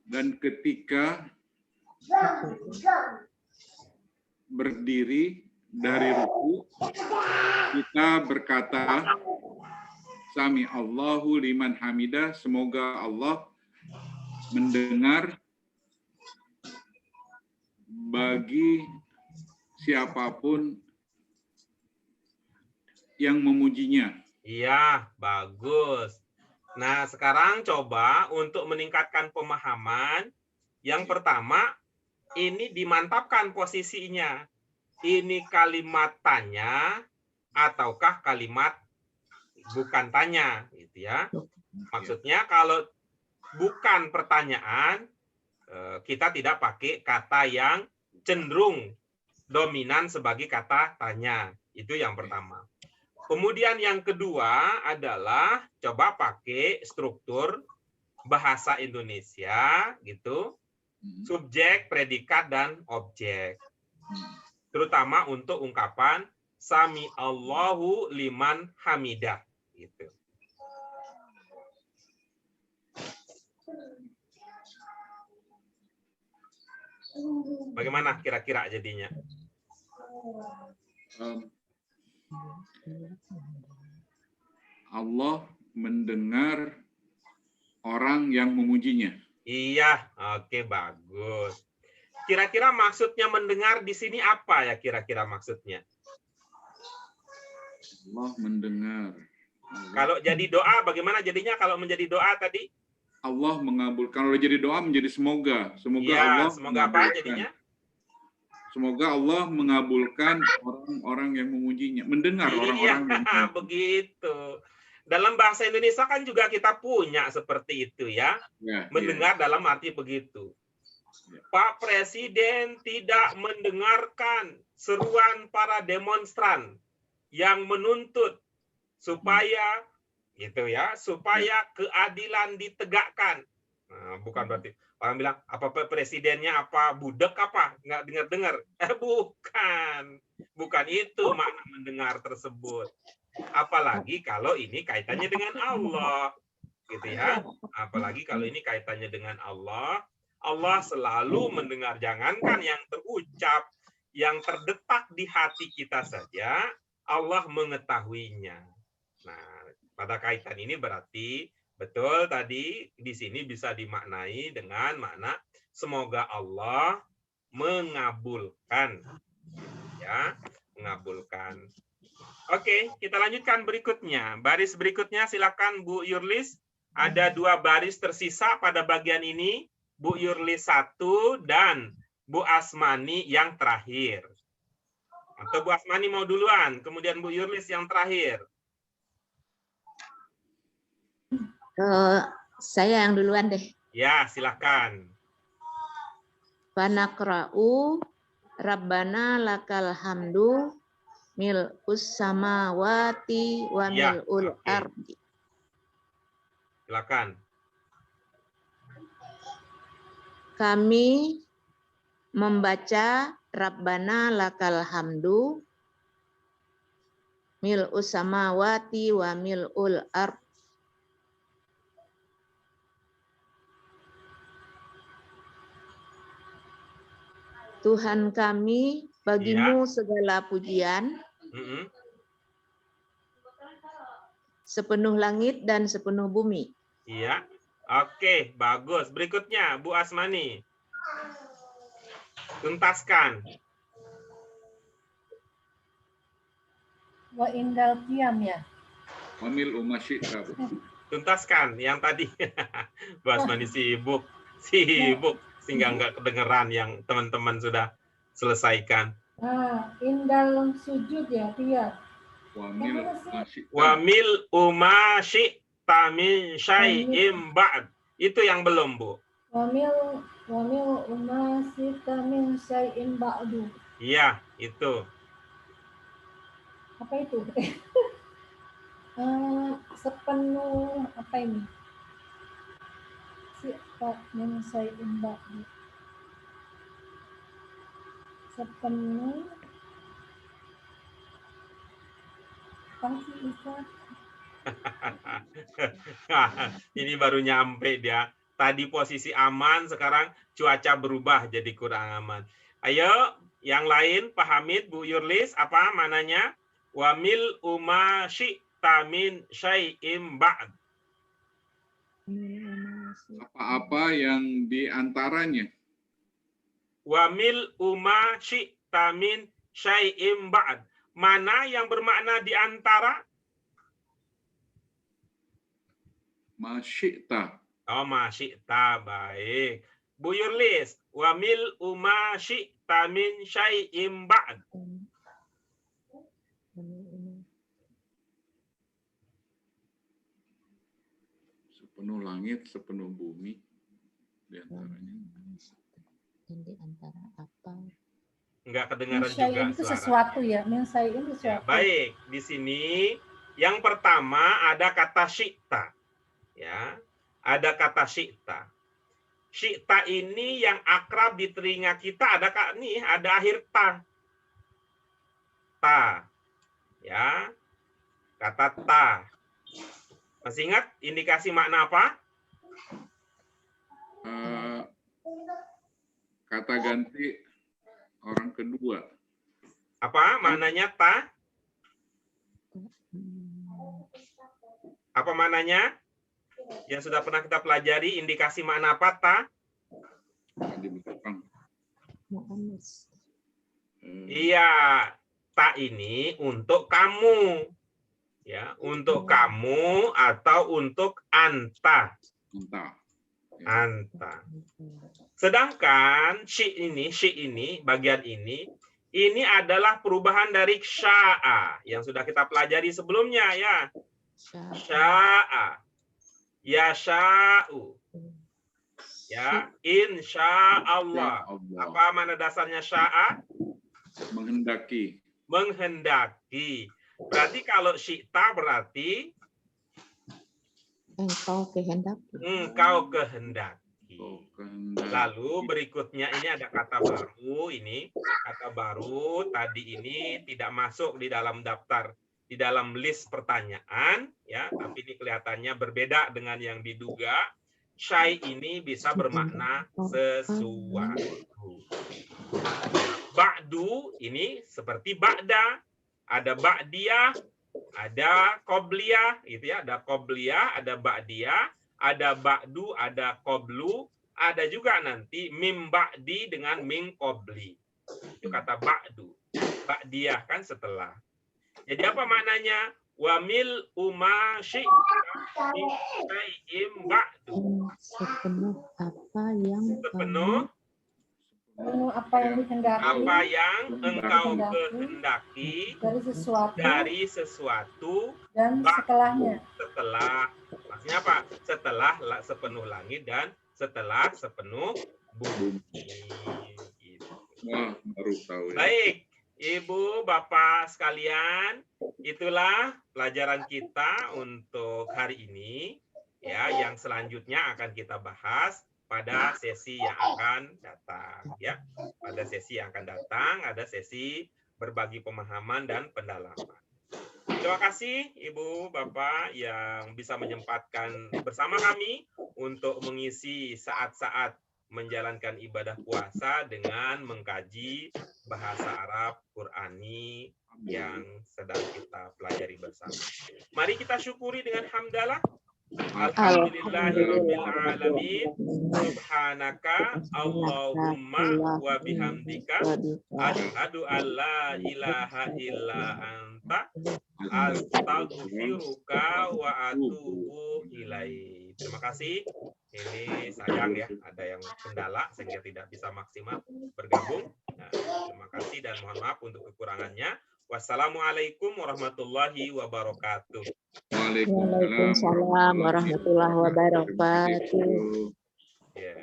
Dan ketika berdiri dari ruku, kita berkata, Sami Allahu liman hamidah, semoga Allah mendengar bagi siapapun yang memujinya. Iya, bagus. Nah, sekarang coba untuk meningkatkan pemahaman. Yang pertama, ini dimantapkan posisinya. Ini kalimat tanya ataukah kalimat bukan tanya, gitu ya. Maksudnya kalau bukan pertanyaan, kita tidak pakai kata yang cenderung dominan sebagai kata tanya. Itu yang pertama. Kemudian yang kedua adalah coba pakai struktur bahasa Indonesia gitu. Subjek, predikat, dan objek. Terutama untuk ungkapan Sami Allahu liman hamidah gitu. Bagaimana kira-kira jadinya? Allah mendengar orang yang memujinya. Iya, oke, bagus. Kira-kira maksudnya mendengar di sini apa ya kira-kira maksudnya? Allah mendengar. Kalau jadi doa, bagaimana jadinya kalau menjadi doa tadi? Allah mengabulkan. Kalau jadi doa menjadi semoga. Semoga ya, Allah semoga apa jadinya? Semoga Allah mengabulkan orang-orang yang memujinya. Mendengar orang-orang yang memujinya. Begitu. Dalam bahasa Indonesia kan juga kita punya seperti itu ya. Mendengar dalam arti begitu. Pak Presiden tidak mendengarkan seruan para demonstran yang menuntut supaya gitu ya, supaya keadilan ditegakkan. Nah, bukan berarti orang bilang apa presidennya apa budek apa nggak dengar-dengar. Bukan itu makna mendengar tersebut. Apalagi kalau ini kaitannya dengan Allah, gitu ya. Apalagi kalau ini kaitannya dengan Allah, Allah selalu mendengar. Jangankan yang terucap, yang terdetak di hati kita saja, Allah mengetahuinya. Nah, pada kaitan ini berarti betul tadi di sini bisa dimaknai dengan makna semoga Allah mengabulkan, ya, mengabulkan. Oke, kita lanjutkan berikutnya. Baris berikutnya silakan Bu Yurlis. Ada 2 baris tersisa pada bagian ini. Bu Yurlis 1 dan Bu Asmani yang terakhir. Atau Bu Asmani mau duluan, kemudian Bu Yurlis yang terakhir. Saya yang duluan deh. Ya, silakan. Fanakra'u Rabbana lakal hamdu mil'us samawati wa mil'ul ardi. Silakan. Kami membaca Rabbana lakal hamdu mil'us samawati wa mil'ul ardi. Tuhan kami, bagimu segala pujian, sepenuh langit dan sepenuh bumi. Iya, oke, bagus. Berikutnya, Bu Asmani. Tuntaskan. Wa indal qiyam ya. Wamil umasyika. Tuntaskan yang tadi. Bu Asmani sibuk sehingga nggak kedengeran yang teman-teman sudah selesaikan. Indal sujud ya, Tia. Wamil umashi tamin syai'im ba'd. Itu yang belum, Bu. Wamil umashi tamin syai'im ba'du. Iya, itu. Apa itu? Sepenuh apa ini? Min syai'in ba'du. sepenuh. Apa sih Ustaz? Ini baru nyampe dia. Tadi posisi aman, sekarang cuaca berubah jadi kurang aman. Ayo, yang lain, Pak Hamid, Bu Yurlis, apa mananya? Wa mil uma syi'ta min syai'im ba'd. Apa-apa yang diantaranya. Wa mil uma syi'ta min syai'im ba'd. Mana yang bermakna diantara? Masyi'ta. Oh, masyi'ta, baik. Bu Yurlis, wa mil uma syi'ta min syai'im ba'd. Sepenuh langit, sepenuh bumi. Diantaranya. Dan di antara apa? Enggak kedengaran juga Minsyai'in itu suara. sesuatu ya. Minsyai'in itu Ya, sesuatu. baik, di sini yang pertama ada kata syi'ta. Ya, ada kata syi'ta. Syi'ta ini yang akrab di telinga kita ada nih, ada akhir ta. Ta. Ya. Kata ta. Masih ingat indikasi makna apa? Kata ganti orang kedua. Apa maknanya ta? Apa maknanya? Yang sudah pernah kita pelajari indikasi makna apa ta? Di belakang. Iya, ta ini untuk kamu. Ya, untuk kamu atau untuk anta. Entah. Anta. Sedangkan syi ini bagian ini adalah perubahan dari sya'a yang sudah kita pelajari sebelumnya ya. Sya'a. Ya sya'u. Ya, insya Allah. Apa mana dasarnya sya'a? Menghendaki. Menghendaki. Berarti kalau syi'ta berarti engkau kehendaki. Engkau kehendaki. Kehendaki. Lalu berikutnya ini ada kata baru ini. Kata baru tadi ini tidak masuk di dalam daftar, di dalam list pertanyaan ya, tapi ini kelihatannya berbeda dengan yang diduga. Syai ini bisa bermakna sesuatu. Ba'du ini seperti ba'da, ada ba'diyah, ada qobliyah, gitu ya, ada qobliyah, ada ba'diyah, ada ba'du, ada qoblu, ada juga nanti mim ba'di dengan mim qobli. Itu kata ba'du. Ba'diyah kan setelah. Jadi apa maknanya? Wa mil uma syi'im ba'du. Sepenuh apa yang Sepenuh Apa yang dikehendaki apa yang engkau kehendaki dari sesuatu dan setelahnya. Setelah, maksudnya apa? Setelah sepenuh langit dan setelah sepenuh bumi. Gitu. Wah, baru tahu ya. Baik, Ibu, Bapak sekalian, itulah pelajaran kita untuk hari ini. Ya, yang selanjutnya akan kita bahas pada sesi yang akan datang ya. Pada sesi yang akan datang ada sesi berbagi pemahaman dan pendalaman. Terima kasih Ibu Bapak yang bisa menyempatkan bersama kami untuk mengisi saat-saat menjalankan ibadah puasa dengan mengkaji bahasa Arab Qurani yang sedang kita pelajari bersama. Mari kita syukuri dengan hamdalah. Alhamdulillahirabbil alamin. Subhanaka Allahumma wa bihamdika asyhadu an la ilaha illa anta astaghfiruka wa atubu ilaik. Terima kasih. Ini sayang ya ada yang kendala sehingga tidak bisa maksimal bergabung. Nah, terima kasih dan mohon maaf untuk kekurangannya. Wassalamualaikum warahmatullahi wabarakatuh. Waalaikumsalam warahmatullahi wabarakatuh. Ya.